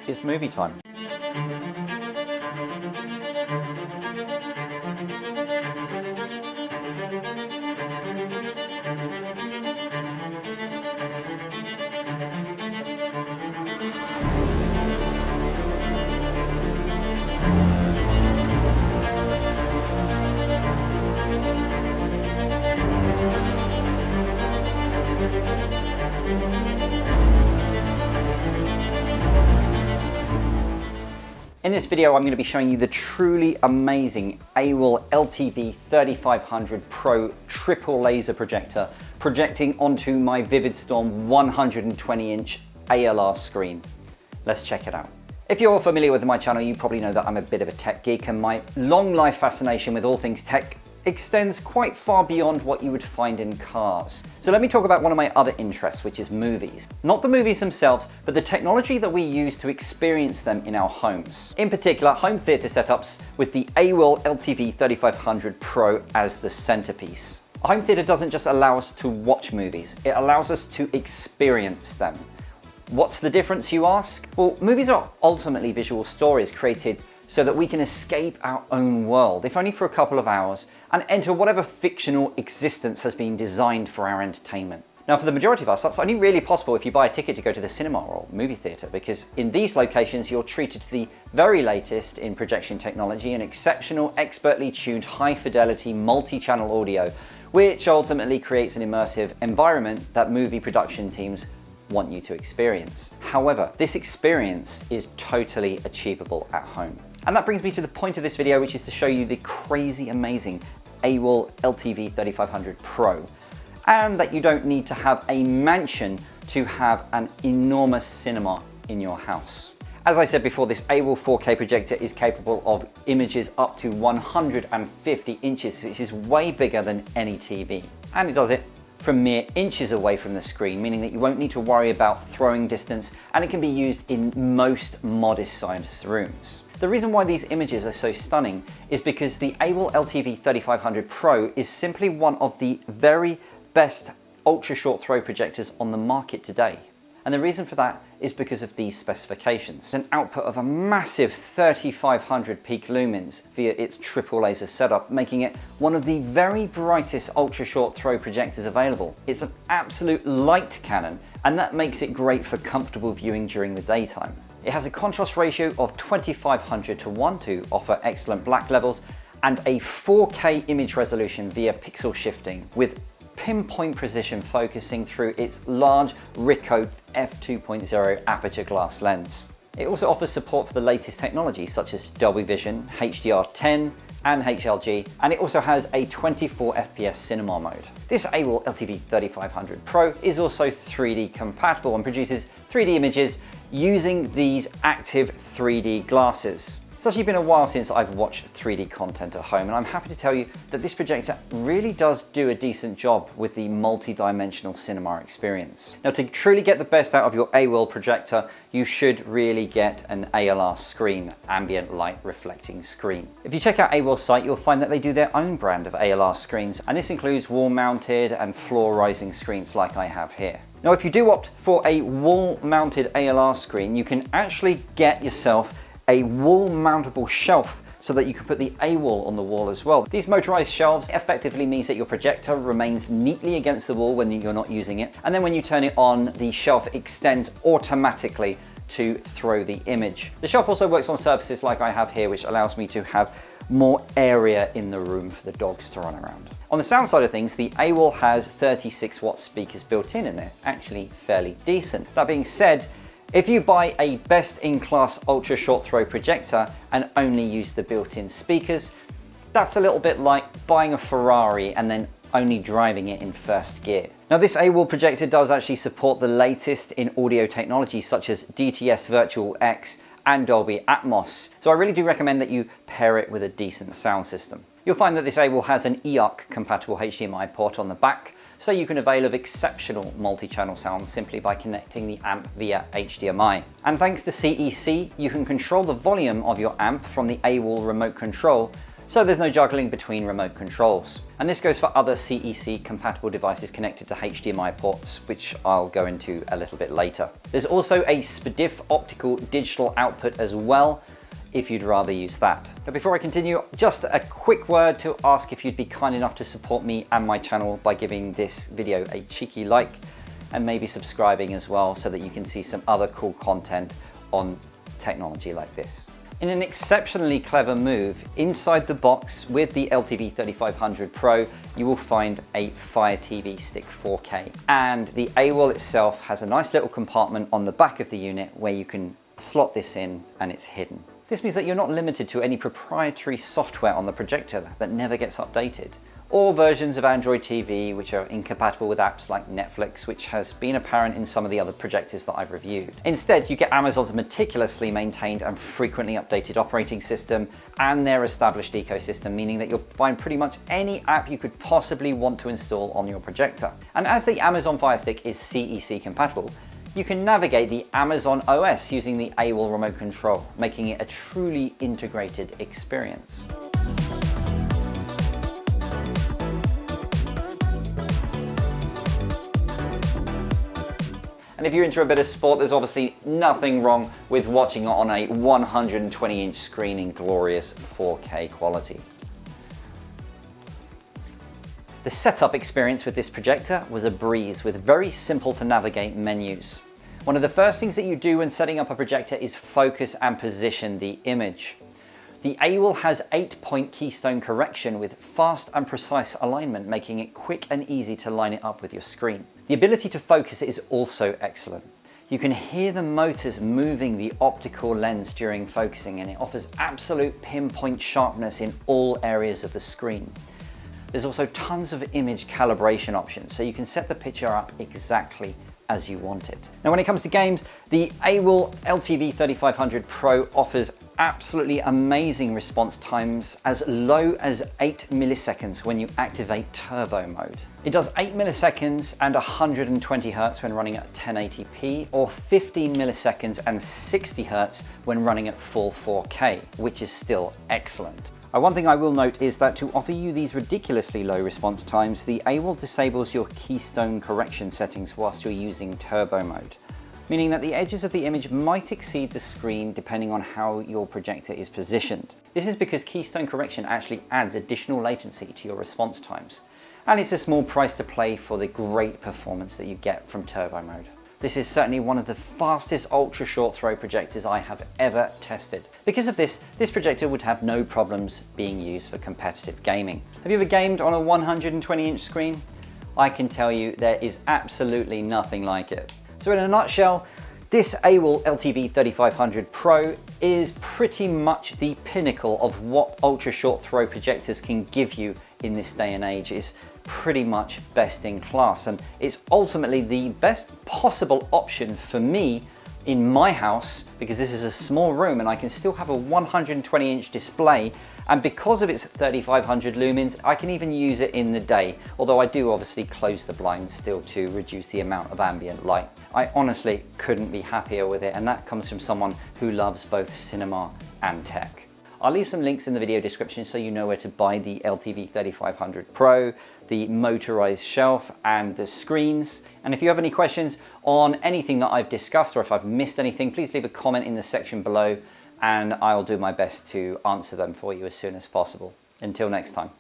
it's movie time. In this video, I'm going to be showing you the truly amazing AWOL LTV-3500 Pro triple laser projector projecting onto my VividStorm 120-inch ALR screen. Let's check it out. If you're familiar with my channel, you probably know that I'm a bit of a tech geek, and my long life fascination with all things tech extends quite far beyond what you would find in cars. So let me talk about one of my other interests, which is movies. Not the movies themselves, but the technology that we use to experience them in our homes. In particular, home theater setups with the AWOL LTV-3500 Pro as the centerpiece. A home theater doesn't just allow us to watch movies, it allows us to experience them. What's the difference, you ask? Well, movies are ultimately visual stories created so that we can escape our own world, if only for a couple of hours, and enter whatever fictional existence has been designed for our entertainment. Now, for the majority of us, that's only really possible if you buy a ticket to go to the cinema or movie theatre, because in these locations, you're treated to the very latest in projection technology and exceptional, expertly tuned, high-fidelity, multi-channel audio, which ultimately creates an immersive environment that movie production teams want you to experience. However, this experience is totally achievable at home. And that brings me to the point of this video, which is to show you the crazy amazing AWOL LTV-3500 Pro, and that you don't need to have a mansion to have an enormous cinema in your house. As I said before, this AWOL 4K projector is capable of images up to 150 inches, which is way bigger than any TV. And it does it from mere inches away from the screen, meaning that you won't need to worry about throwing distance, and it can be used in most modest sized rooms. The reason why these images are so stunning is because the AWOL LTV-3500 Pro is simply one of the very best ultra short throw projectors on the market today. And the reason for that is because of these specifications. An output of a massive 3500 peak lumens via its triple laser setup, making it one of the very brightest ultra short throw projectors available. It's an absolute light cannon, and that makes it great for comfortable viewing during the daytime. It has a contrast ratio of 2500 to 1 to offer excellent black levels, and a 4K image resolution via pixel shifting with pinpoint precision focusing through its large Ricoh f2.0 aperture glass lens. It also offers support for the latest technologies such as Dolby Vision, HDR10 and HLG, and it also has a 24 FPS cinema mode. This AWOL LTV-3500 Pro is also 3D compatible and produces 3D images using these active 3D glasses. It's actually been a while since I've watched 3D content at home, and I'm happy to tell you that this projector really does do a decent job with the multi-dimensional cinema experience. Now, to truly get the best out of your AWOL projector, you should really get an ALR screen, ambient light reflecting screen. If you check out AWOL's site, you'll find that they do their own brand of ALR screens, and this includes wall-mounted and floor-rising screens like I have here. Now, if you do opt for a wall-mounted ALR screen, you can actually get yourself a wall mountable shelf so that you can put the AWOL on the wall as well. These motorized shelves effectively means that your projector remains neatly against the wall when you're not using it, and then when you turn it on, the shelf extends automatically to throw the image. The shelf also works on surfaces like I have here, which allows me to have more area in the room for the dogs to run around. On the sound side of things, the AWOL has 36 watt speakers built in, and they're actually fairly decent. That being said, if you buy a best-in-class ultra short throw projector and only use the built-in speakers, that's a little bit like buying a Ferrari and then only driving it in first gear. Now, this AWOL projector does actually support the latest in audio technology such as DTS Virtual X and Dolby Atmos, so I really do recommend that you pair it with a decent sound system. You'll find that this AWOL has an eARC compatible HDMI port on the back, so you can avail of exceptional multi-channel sound simply by connecting the amp via HDMI. And thanks to CEC, you can control the volume of your amp from the AWOL remote control so there's no juggling between remote controls. And this goes for other CEC compatible devices connected to HDMI ports, which I'll go into a little bit later. There's also a SPDIF optical digital output as well, if you'd rather use that. But before I continue, just a quick word to ask if you'd be kind enough to support me and my channel by giving this video a cheeky like and maybe subscribing as well, so that you can see some other cool content on technology like this. In an exceptionally clever move, inside the box with the LTV-3500 Pro, you will find a Fire TV Stick 4K. And the AWOL itself has a nice little compartment on the back of the unit where you can slot this in and it's hidden. This means that you're not limited to any proprietary software on the projector that never gets updated, or versions of Android TV which are incompatible with apps like Netflix, which has been apparent in some of the other projectors that I've reviewed. Instead, you get Amazon's meticulously maintained and frequently updated operating system and their established ecosystem, meaning that you'll find pretty much any app you could possibly want to install on your projector. And as the Amazon Fire Stick is CEC compatible, you can navigate the Amazon OS using the AWOL remote control, making it a truly integrated experience. And if you're into a bit of sport, there's obviously nothing wrong with watching it on a 120-inch screen in glorious 4K quality. The setup experience with this projector was a breeze with very simple to navigate menus. One of the first things that you do when setting up a projector is focus and position the image. The AWOL has 8-point keystone correction with fast and precise alignment, making it quick and easy to line it up with your screen. The ability to focus is also excellent. You can hear the motors moving the optical lens during focusing, and it offers absolute pinpoint sharpness in all areas of the screen. There's also tons of image calibration options, so you can set the picture up exactly as you want it. Now, when it comes to games, the AWOL LTV-3500 Pro offers absolutely amazing response times as low as 8 milliseconds when you activate turbo mode. It does 8 milliseconds and 120 Hz when running at 1080p, or 15 milliseconds and 60 Hz when running at full 4K, which is still excellent. One thing I will note is that to offer you these ridiculously low response times, the AWOL disables your keystone correction settings whilst you're using turbo mode, meaning that the edges of the image might exceed the screen depending on how your projector is positioned. This is because keystone correction actually adds additional latency to your response times, and it's a small price to pay for the great performance that you get from turbo mode. This is certainly one of the fastest ultra short throw projectors I have ever tested. Because of this, this projector would have no problems being used for competitive gaming. Have you ever gamed on a 120-inch screen? I can tell you there is absolutely nothing like it. So in a nutshell, this AWOL LTV-3500 Pro is pretty much the pinnacle of what ultra short throw projectors can give you in this day and age. It's pretty much best in class, and it's ultimately the best possible option for me in my house, because this is a small room and I can still have a 120-inch display, and because of its 3500 lumens, I can even use it in the day, although I do obviously close the blinds still to reduce the amount of ambient light. I honestly couldn't be happier with it, and that comes from someone who loves both cinema and tech. I'll leave some links in the video description so you know where to buy the LTV-3500 Pro, the motorized shelf and the screens. And if you have any questions on anything that I've discussed, or if I've missed anything, please leave a comment in the section below and I'll do my best to answer them for you as soon as possible. Until next time.